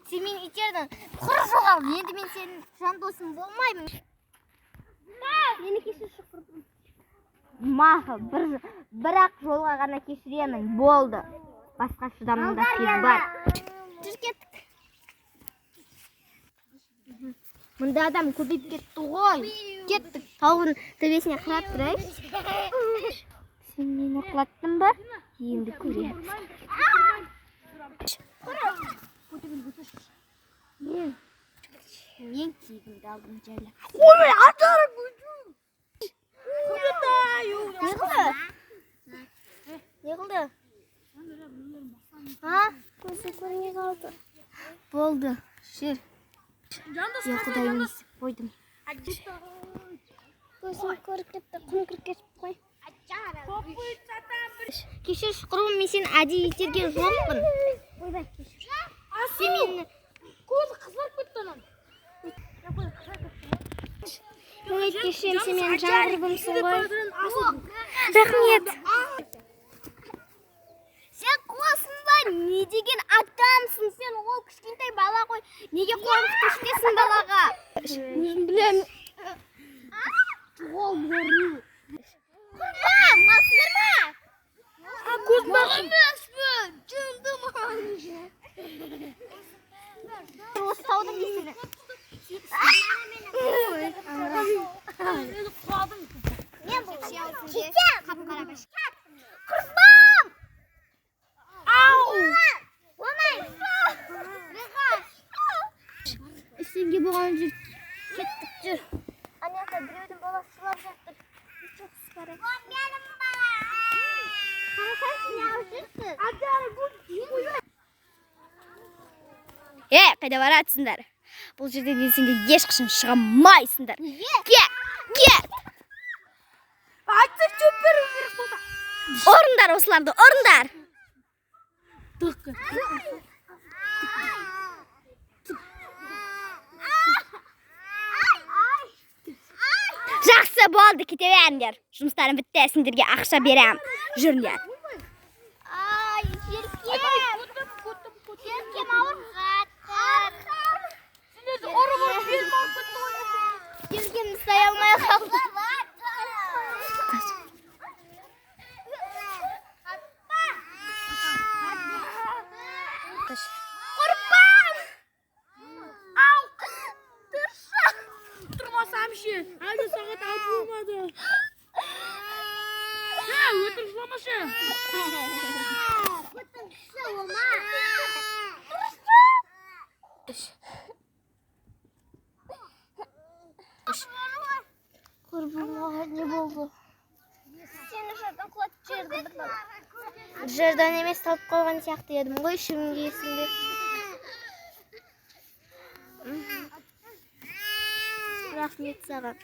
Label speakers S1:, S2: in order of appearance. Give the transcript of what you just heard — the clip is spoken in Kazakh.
S1: Sen meni içeriden qurib жоғал. Енді мен senin жан досың болмаймын. Meni kechir шұқырдым. Мақұл, бірақ жолға ғана кешіремін. Болды. Басқа шыдамдылық бар. Жүр кеттік. Мұнда адам көбейіп кетті ғой. Кеттік. Тауғын төбесіне қарап тұрайық. Сен мені құлаттың ба? Енді көреміз. Мен киігімді алдым жайлы. Ой, атарым көзім! Не қылды? Не қылды? Көзі көрмей қалды. Болды. Жүр. Құдайым есіп қойдым. Көзім көріп кетті. Құм кіркесіп қой. Кешір шұқырым, мен сен әдейі итерген жоқпын. Ойбай, кешір. Сен мені... Көзі қызарып кетті оның. Өйт кешірем, сен мен жаңғырбымсың ғой. Рахмет. Сен қуасың ба? Не деген адамсың? Сен ол кішкентай бала ғой. Неге қорқытып ішкесің балаға? Өзім білем. Ол көру. Құрбан, масындар ма? Көз бағымаспын. Жындым алыншы. Осы таудың есілі. Мен бұл шияусынде қап-қара бәш. Құрбан! Ау! Олмай! Үстенге болған жүр. Кеттік жүр. Анята біреудің баласы сылап жаттыр. Çok sıkarı. Benim bala. Қарасайсың, неғып жүрсің? Қайда баратсыңдар? Бұл жерден сендер ешқашан шыға алмайсыңдар. Кет! Айтсақ жөп беру керек болса. Орындар осыларды, орындар! Жақсы болды, кете беріңдер. Жұмыстарым бітті, сендерге ақша берем. Жүріңдер. Ай, жеркем ауыр қатқыр. Сендерді ұрып беріп алып кетті ғой. Жеркемді сай алмай қалды. Құрбан! Ау! Тұршы! Тұрмасам ше, әлі сағат алып болмады. Өтір жоламашы. Өтір жолама. Құрбанға не болды? Сені жерден құлатып жерді бір. Жерден емес талып қойған сияқты едім ғой, шүмге есімде. Рахмет саған.